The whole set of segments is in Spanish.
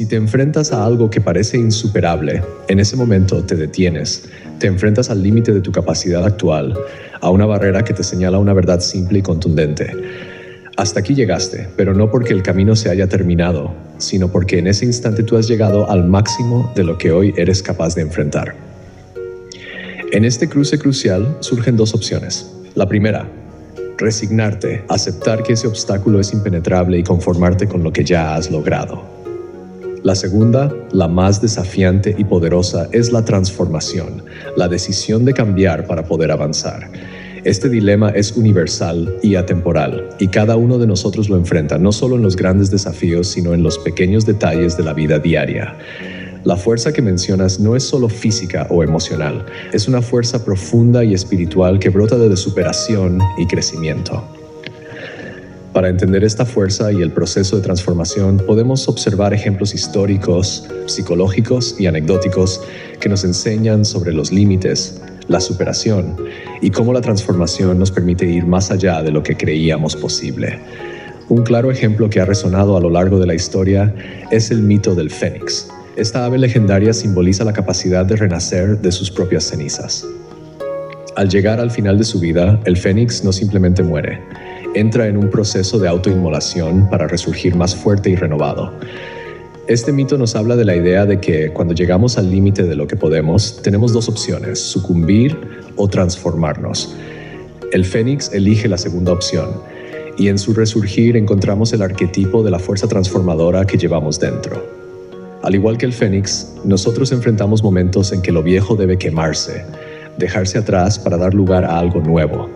Si te enfrentas a algo que parece insuperable, en ese momento te detienes, te enfrentas al límite de tu capacidad actual, a una barrera que te señala una verdad simple y contundente. Hasta aquí llegaste, pero no porque el camino se haya terminado, sino porque en ese instante tú has llegado al máximo de lo que hoy eres capaz de enfrentar. En este cruce crucial surgen dos opciones. La primera, resignarte, aceptar que ese obstáculo es impenetrable y conformarte con lo que ya has logrado. La segunda, la más desafiante y poderosa, es la transformación, la decisión de cambiar para poder avanzar. Este dilema es universal y atemporal, y cada uno de nosotros lo enfrenta, no solo en los grandes desafíos, sino en los pequeños detalles de la vida diaria. La fuerza que mencionas no es solo física o emocional, es una fuerza profunda y espiritual que brota de superación y crecimiento. Para entender esta fuerza y el proceso de transformación, podemos observar ejemplos históricos, psicológicos y anecdóticos que nos enseñan sobre los límites, la superación y cómo la transformación nos permite ir más allá de lo que creíamos posible. Un claro ejemplo que ha resonado a lo largo de la historia es el mito del fénix. Esta ave legendaria simboliza la capacidad de renacer de sus propias cenizas. Al llegar al final de su vida, el fénix no simplemente muere. Entra en un proceso de autoinmolación para resurgir más fuerte y renovado. Este mito nos habla de la idea de que cuando llegamos al límite de lo que podemos, tenemos dos opciones: sucumbir o transformarnos. El fénix elige la segunda opción, y en su resurgir encontramos el arquetipo de la fuerza transformadora que llevamos dentro. Al igual que el fénix, nosotros enfrentamos momentos en que lo viejo debe quemarse, dejarse atrás para dar lugar a algo nuevo.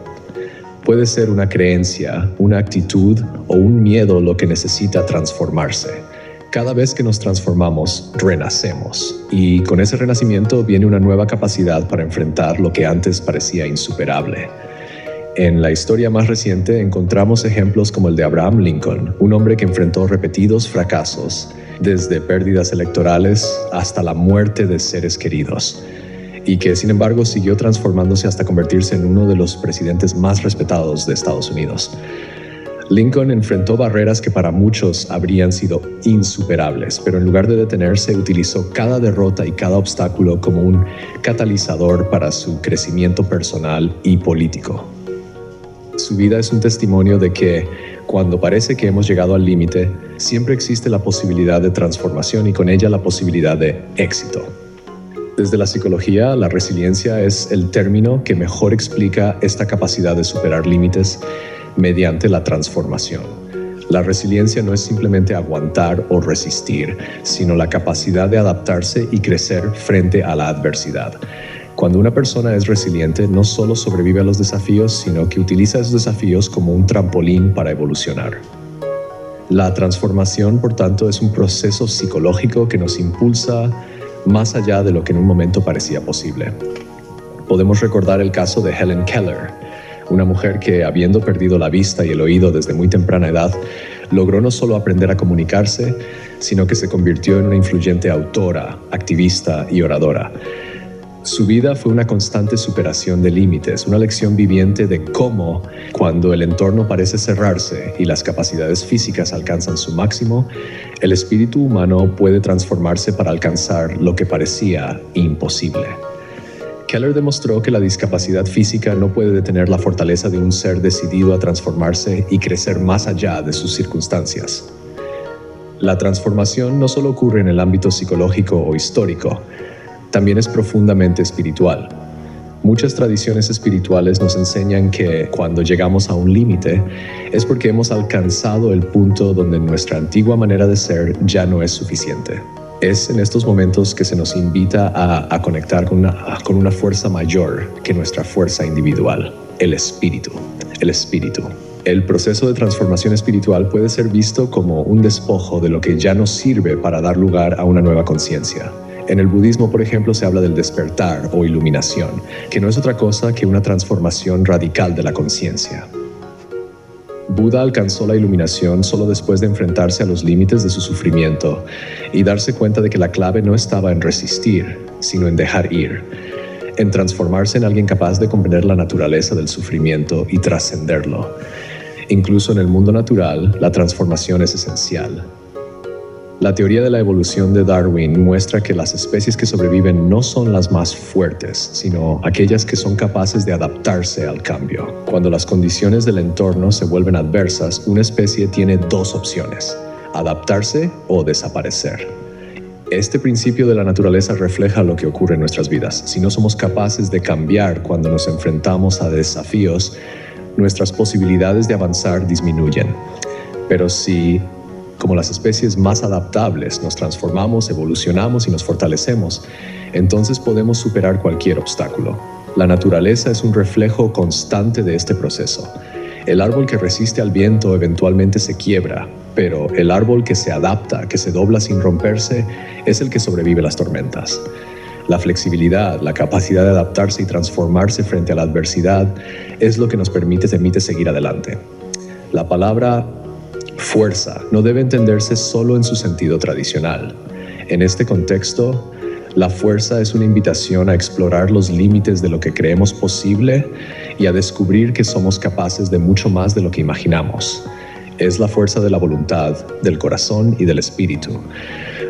Puede ser una creencia, una actitud o un miedo lo que necesita transformarse. Cada vez que nos transformamos, renacemos. Y con ese renacimiento viene una nueva capacidad para enfrentar lo que antes parecía insuperable. En la historia más reciente encontramos ejemplos como el de Abraham Lincoln, un hombre que enfrentó repetidos fracasos, desde pérdidas electorales hasta la muerte de seres queridos, y que sin embargo siguió transformándose hasta convertirse en uno de los presidentes más respetados de Estados Unidos. Lincoln enfrentó barreras que para muchos habrían sido insuperables, pero en lugar de detenerse, utilizó cada derrota y cada obstáculo como un catalizador para su crecimiento personal y político. Su vida es un testimonio de que, cuando parece que hemos llegado al límite, siempre existe la posibilidad de transformación y con ella la posibilidad de éxito. Desde la psicología, la resiliencia es el término que mejor explica esta capacidad de superar límites mediante la transformación. La resiliencia no es simplemente aguantar o resistir, sino la capacidad de adaptarse y crecer frente a la adversidad. Cuando una persona es resiliente, no solo sobrevive a los desafíos, sino que utiliza esos desafíos como un trampolín para evolucionar. La transformación, por tanto, es un proceso psicológico que nos impulsa más allá de lo que en un momento parecía posible. Podemos recordar el caso de Helen Keller, una mujer que, habiendo perdido la vista y el oído desde muy temprana edad, logró no solo aprender a comunicarse, sino que se convirtió en una influyente autora, activista y oradora. Su vida fue una constante superación de límites, una lección viviente de cómo, cuando el entorno parece cerrarse y las capacidades físicas alcanzan su máximo, el espíritu humano puede transformarse para alcanzar lo que parecía imposible. Keller demostró que la discapacidad física no puede detener la fortaleza de un ser decidido a transformarse y crecer más allá de sus circunstancias. La transformación no solo ocurre en el ámbito psicológico o histórico, también es profundamente espiritual. Muchas tradiciones espirituales nos enseñan que cuando llegamos a un límite es porque hemos alcanzado el punto donde nuestra antigua manera de ser ya no es suficiente. Es en estos momentos que se nos invita a conectar con una fuerza mayor que nuestra fuerza individual, el espíritu. El proceso de transformación espiritual puede ser visto como un despojo de lo que ya nos sirve para dar lugar a una nueva conciencia. En el budismo, por ejemplo, se habla del despertar o iluminación, que no es otra cosa que una transformación radical de la conciencia. Buda alcanzó la iluminación solo después de enfrentarse a los límites de su sufrimiento y darse cuenta de que la clave no estaba en resistir, sino en dejar ir, en transformarse en alguien capaz de comprender la naturaleza del sufrimiento y trascenderlo. Incluso en el mundo natural, la transformación es esencial. La teoría de la evolución de Darwin muestra que las especies que sobreviven no son las más fuertes, sino aquellas que son capaces de adaptarse al cambio. Cuando las condiciones del entorno se vuelven adversas, una especie tiene dos opciones: adaptarse o desaparecer. Este principio de la naturaleza refleja lo que ocurre en nuestras vidas. Si no somos capaces de cambiar cuando nos enfrentamos a desafíos, nuestras posibilidades de avanzar disminuyen. Pero si, como las especies más adaptables, nos transformamos, evolucionamos y nos fortalecemos, entonces podemos superar cualquier obstáculo. La naturaleza es un reflejo constante de este proceso. El árbol que resiste al viento eventualmente se quiebra, pero el árbol que se adapta, que se dobla sin romperse, es el que sobrevive las tormentas. La flexibilidad, la capacidad de adaptarse y transformarse frente a la adversidad es lo que nos permite seguir adelante. La palabra fuerza no debe entenderse solo en su sentido tradicional. En este contexto, la fuerza es una invitación a explorar los límites de lo que creemos posible y a descubrir que somos capaces de mucho más de lo que imaginamos. Es la fuerza de la voluntad, del corazón y del espíritu.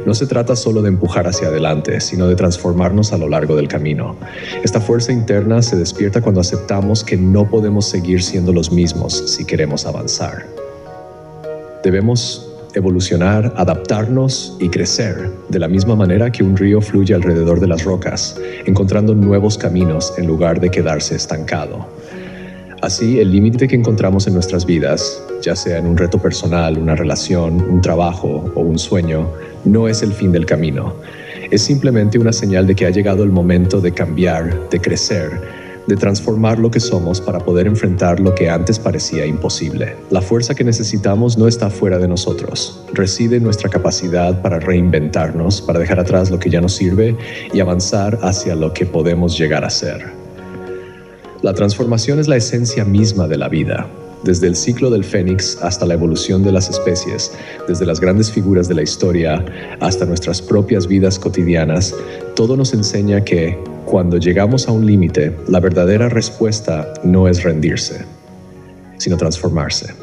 No se trata solo de empujar hacia adelante, sino de transformarnos a lo largo del camino. Esta fuerza interna se despierta cuando aceptamos que no podemos seguir siendo los mismos si queremos avanzar. Debemos evolucionar, adaptarnos y crecer de la misma manera que un río fluye alrededor de las rocas, encontrando nuevos caminos en lugar de quedarse estancado. Así, el límite que encontramos en nuestras vidas, ya sea en un reto personal, una relación, un trabajo o un sueño, no es el fin del camino. Es simplemente una señal de que ha llegado el momento de cambiar, de crecer, de transformar lo que somos para poder enfrentar lo que antes parecía imposible. La fuerza que necesitamos no está fuera de nosotros. Reside en nuestra capacidad para reinventarnos, para dejar atrás lo que ya no sirve y avanzar hacia lo que podemos llegar a ser. La transformación es la esencia misma de la vida. Desde el ciclo del fénix hasta la evolución de las especies, desde las grandes figuras de la historia hasta nuestras propias vidas cotidianas, todo nos enseña que, cuando llegamos a un límite, la verdadera respuesta no es rendirse, sino transformarse.